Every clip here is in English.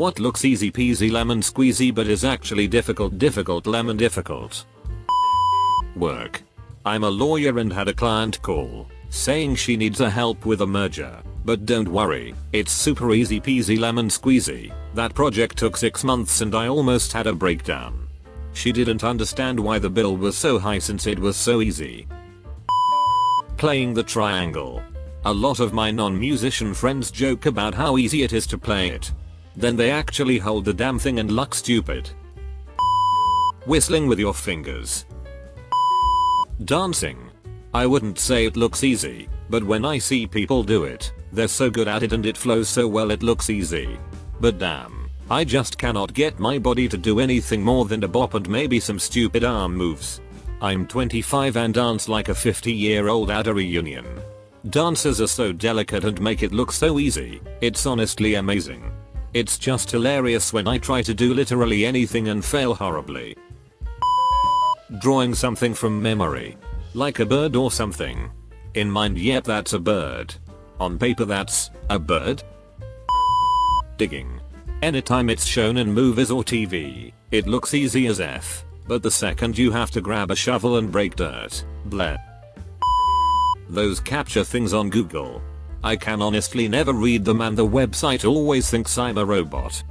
What looks easy peasy lemon squeezy but is actually difficult lemon difficult. Work. I'm a lawyer and had a client call saying she needs a help with a merger. But don't worry, it's super easy peasy lemon squeezy. That project took 6 months and I almost had a breakdown. She didn't understand why the bill was so high since it was so easy. Playing the triangle. A lot of my non-musician friends joke about how easy it is to play it. Then they actually hold the damn thing and look stupid. Whistling with your fingers. Dancing. I wouldn't say it looks easy, but when I see people do it, they're so good at it and it flows so well it looks easy. But damn, I just cannot get my body to do anything more than a bop and maybe some stupid arm moves. I'm 25 and dance like a 50-year-old at a reunion. Dancers are so delicate and make it look so easy, it's honestly amazing. It's just hilarious when I try to do literally anything and fail horribly. Drawing something from memory. Like a bird or something. In mind, yep, that's a bird. On paper, that's a bird. Digging. Anytime it's shown in movies or TV, it looks easy as F, but the second you have to grab a shovel and break dirt, bleh. Those capture things on Google. I can honestly never read them and the website always thinks I'm a robot.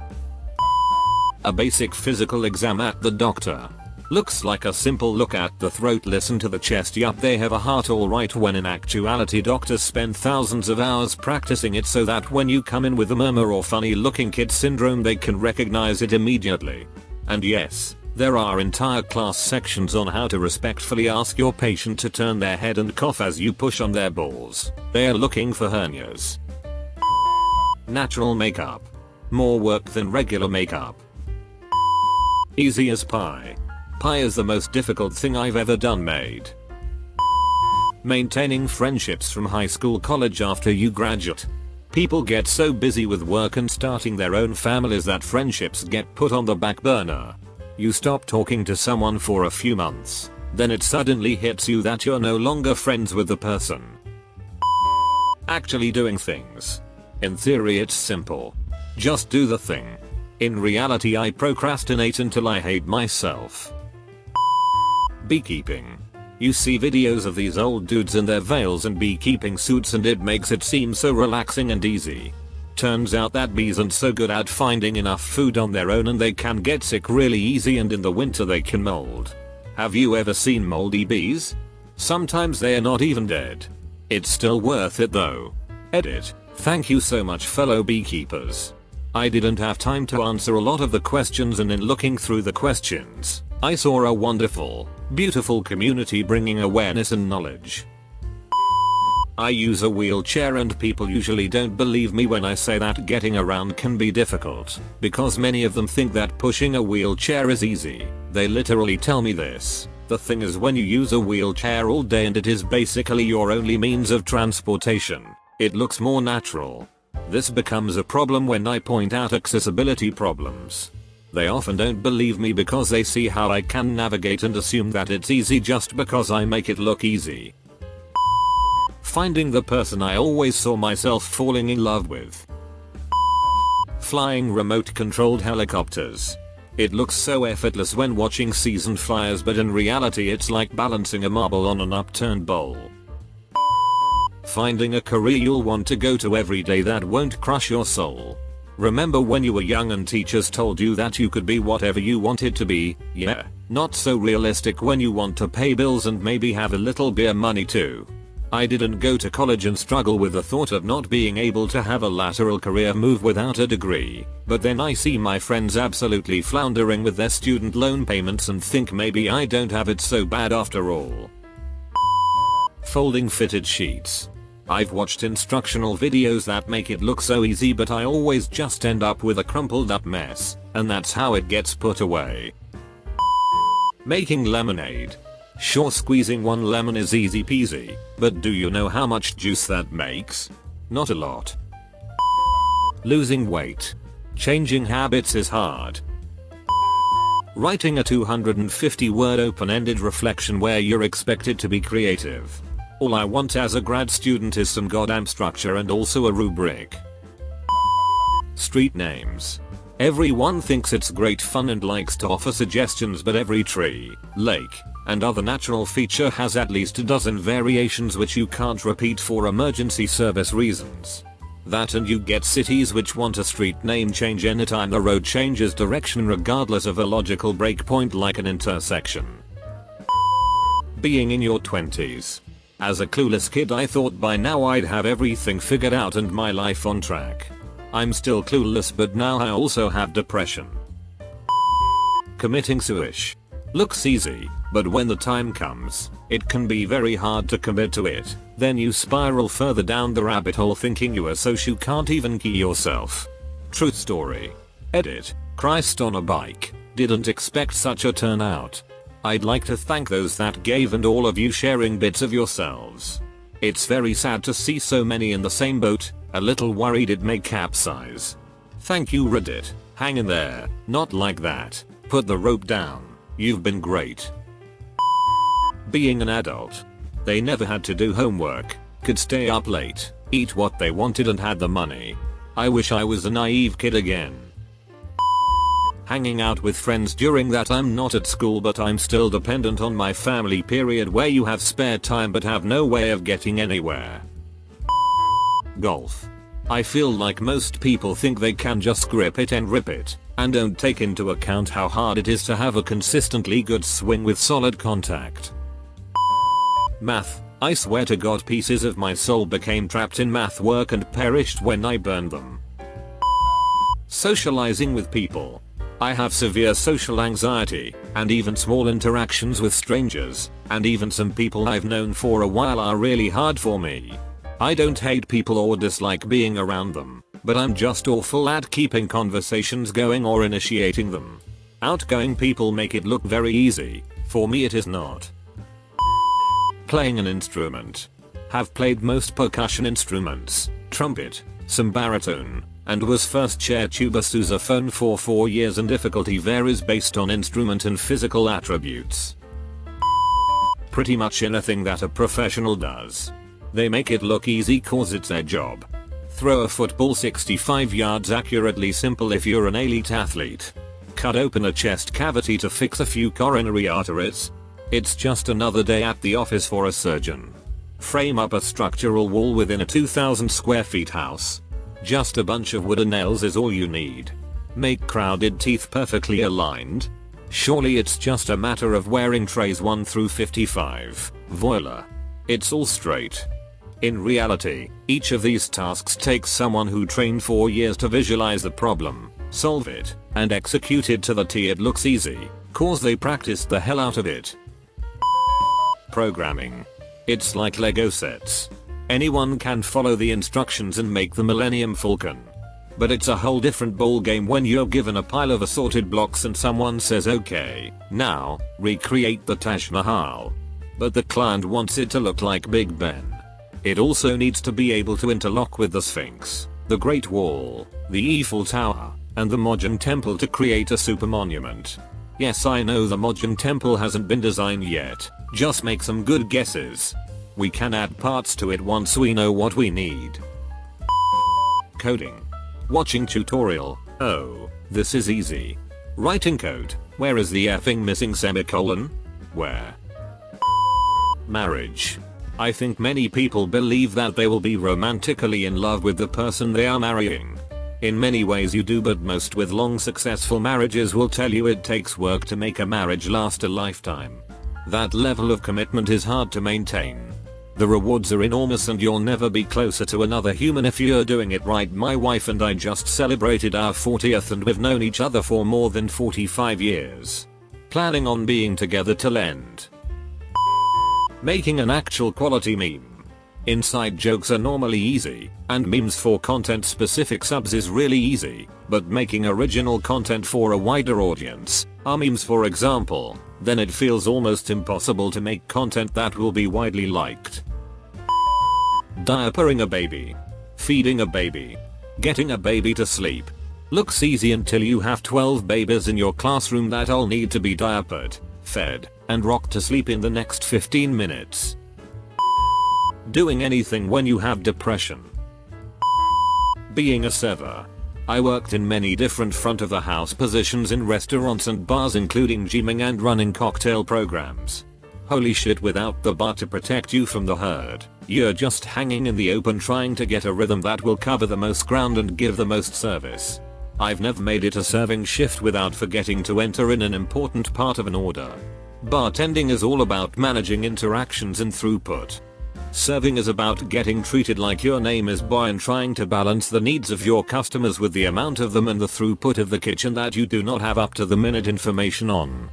A basic physical exam at the doctor. Looks like a simple look at the throat, listen to the chest, yup, they have a heart alright, when in actuality doctors spend thousands of hours practicing it so that when you come in with a murmur or funny looking kid syndrome they can recognize it immediately. And yes, there are entire class sections on how to respectfully ask your patient to turn their head and cough as you push on their balls. They are looking for hernias. Natural makeup. More work than regular makeup. Easy as pie. Pie is the most difficult thing I've ever done made. Maintaining friendships from high school, college after you graduate. People get so busy with work and starting their own families that friendships get put on the back burner. You stop talking to someone for a few months, then it suddenly hits you that you're no longer friends with the person. Actually doing things. In theory it's simple. Just do the thing. In reality I procrastinate until I hate myself. Beekeeping. You see videos of these old dudes in their veils and beekeeping suits and it makes it seem so relaxing and easy. Turns out that bees aren't so good at finding enough food on their own and they can get sick really easy, and in the winter they can mold. Have you ever seen moldy bees? Sometimes they are not even dead. It's still worth it though. Edit. Thank you so much fellow beekeepers. I didn't have time to answer a lot of the questions, and in looking through the questions, I saw a wonderful, beautiful community bringing awareness and knowledge. I use a wheelchair and people usually don't believe me when I say that getting around can be difficult, because many of them think that pushing a wheelchair is easy. They literally tell me this. The thing is, when you use a wheelchair all day and it is basically your only means of transportation, it looks more natural. This becomes a problem when I point out accessibility problems. They often don't believe me because they see how I can navigate and assume that it's easy just because I make it look easy. Finding the person I always saw myself falling in love with. Flying remote controlled helicopters. It looks so effortless when watching seasoned flyers, but in reality it's like balancing a marble on an upturned bowl. Finding a career you'll want to go to every day that won't crush your soul. Remember when you were young and teachers told you that you could be whatever you wanted to be? Yeah, not so realistic when you want to pay bills and maybe have a little beer money too. I didn't go to college and struggle with the thought of not being able to have a lateral career move without a degree, but then I see my friends absolutely floundering with their student loan payments and think maybe I don't have it so bad after all. Folding fitted sheets. I've watched instructional videos that make it look so easy, but I always just end up with a crumpled up mess, and that's how it gets put away. Making lemonade. Sure, squeezing one lemon is easy peasy, but do you know how much juice that makes? Not a lot. Losing weight. Changing habits is hard. Writing a 250-word open-ended reflection where you're expected to be creative. All I want as a grad student is some goddamn structure and also a rubric. Street names. Everyone thinks it's great fun and likes to offer suggestions, but every tree, lake, and other natural feature has at least a dozen variations which you can't repeat for emergency service reasons. That and you get cities which want a street name change anytime the road changes direction regardless of a logical breakpoint like an intersection. Being in your 20s. As a clueless kid I thought by now I'd have everything figured out and my life on track. I'm still clueless, but now I also have depression. Committing suicide. Looks easy, but when the time comes, it can be very hard to commit to it. Then you spiral further down the rabbit hole thinking you are so you can't even key yourself. Truth story. Edit. Christ on a bike. Didn't expect such a turnout. I'd like to thank those that gave and all of you sharing bits of yourselves. It's very sad to see so many in the same boat, a little worried it may capsize. Thank you Reddit, hang in there, not like that, put the rope down, you've been great. Being an adult. They never had to do homework, could stay up late, eat what they wanted and had the money. I wish I was a naive kid again. Hanging out with friends during that I'm not at school but I'm still dependent on my family period where you have spare time but have no way of getting anywhere. Golf. I feel like most people think they can just grip it and rip it, and don't take into account how hard it is to have a consistently good swing with solid contact. Math. I swear to God pieces of my soul became trapped in math work and perished when I burned them. Socializing with people. I have severe social anxiety, and even small interactions with strangers, and even some people I've known for a while are really hard for me. I don't hate people or dislike being around them, but I'm just awful at keeping conversations going or initiating them. Outgoing people make it look very easy, for me it is not. Playing an instrument. Have played most percussion instruments, trumpet, some baritone, and was first chair tuba sousaphone for 4 years, and difficulty varies based on instrument and physical attributes. Pretty much anything that a professional does. They make it look easy cause it's their job. Throw a football 65 yards accurately, simple if you're an elite athlete. Cut open a chest cavity to fix a few coronary arteries. It's just another day at the office for a surgeon. Frame up a structural wall within a 2,000 square feet house. Just a bunch of wooden nails is all you need. Make crowded teeth perfectly aligned. Surely it's just a matter of wearing trays 1 through 55. Voila. It's all straight. In reality, each of these tasks takes someone who trained 4 years to visualize the problem, solve it, and execute it to the T. It looks easy, cause they practiced the hell out of it. Programming. It's like Lego sets. Anyone can follow the instructions and make the Millennium Falcon. But it's a whole different ballgame when you're given a pile of assorted blocks and someone says okay, now, recreate the Taj Mahal. But the client wants it to look like Big Ben. It also needs to be able to interlock with the Sphinx, the Great Wall, the Eiffel Tower, and the Mojen Temple to create a super monument. Yes, I know the Mojen Temple hasn't been designed yet, just make some good guesses. We can add parts to it once we know what we need. Coding. Watching tutorial. Oh, this is easy. Writing code. Where is the effing missing semicolon? Where? Marriage. I think many people believe that they will be romantically in love with the person they are marrying. In many ways you do, but most with long successful marriages will tell you it takes work to make a marriage last a lifetime. That level of commitment is hard to maintain. The rewards are enormous and you'll never be closer to another human if you're doing it right. My wife and I just celebrated our 40th and we've known each other for more than 45 years. Planning on being together till end. Making an actual quality meme. Inside jokes are normally easy, and memes for content specific subs is really easy, but making original content for a wider audience, our memes for example, then it feels almost impossible to make content that will be widely liked. Diapering a baby. Feeding a baby. Getting a baby to sleep. Looks easy until you have 12 babies in your classroom that all need to be diapered, fed, and rocked to sleep in the next 15 minutes. Doing anything when you have depression. Being a server. I worked in many different front of the house positions in restaurants and bars, including gymming and running cocktail programs. Holy shit, without the bar to protect you from the herd, you're just hanging in the open trying to get a rhythm that will cover the most ground and give the most service. I've never made it a serving shift without forgetting to enter in an important part of an order. Bartending is all about managing interactions and throughput. Serving is about getting treated like your name is boy and trying to balance the needs of your customers with the amount of them and the throughput of the kitchen that you do not have up to the minute information on.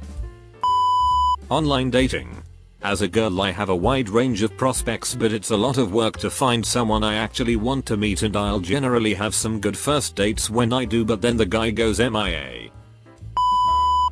Online dating. As a girl, I have a wide range of prospects, but it's a lot of work to find someone I actually want to meet, and I'll generally have some good first dates when I do, but then the guy goes MIA.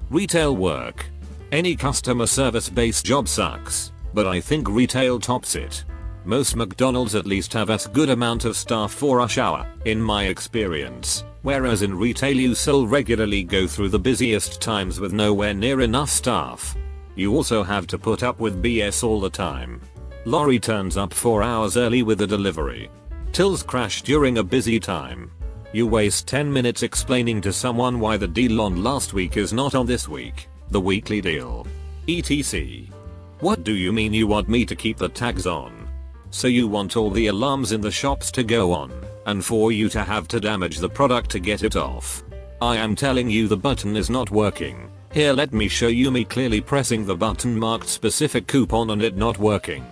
Retail work. Any customer service based job sucks, but I think retail tops it. Most McDonald's at least have a good amount of staff for rush hour, in my experience, whereas in retail you still regularly go through the busiest times with nowhere near enough staff. You also have to put up with BS all the time. Lorry turns up 4 hours early with a delivery. Tills crash during a busy time. You waste 10 minutes explaining to someone why the deal on last week is not on this week, the weekly deal. etc. What do you mean you want me to keep the tags on? So you want all the alarms in the shops to go on, and for you to have to damage the product to get it off? I am telling you the button is not working. Here, let me show you me clearly pressing the button marked specific coupon and it not working.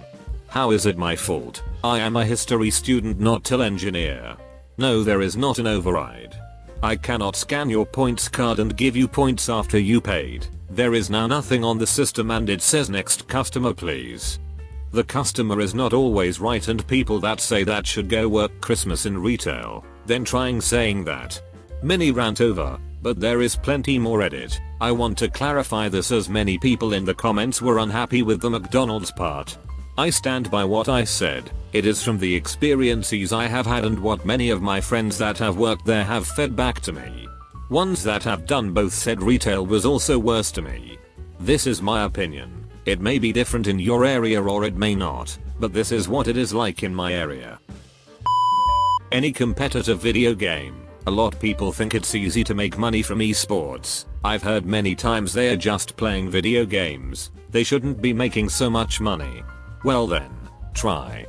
How is it my fault? I am a history student, not till engineer. No, there is not an override. I cannot scan your points card and give you points after you paid. There is now nothing on the system and it says next customer please. The customer is not always right, and people that say that should go work Christmas in retail, then trying saying that. Mini rant over, but there is plenty more. Edit. I want to clarify this as many people in the comments were unhappy with the McDonald's part. I stand by what I said. It is from the experiences I have had and what many of my friends that have worked there have fed back to me. Ones that have done both said retail was also worse to me. This is my opinion. It may be different in your area or it may not, but this is what it is like in my area. Any competitive video game. A lot people think it's easy to make money from esports. I've heard many times they are just playing video games. They shouldn't be making so much money. Well then, try.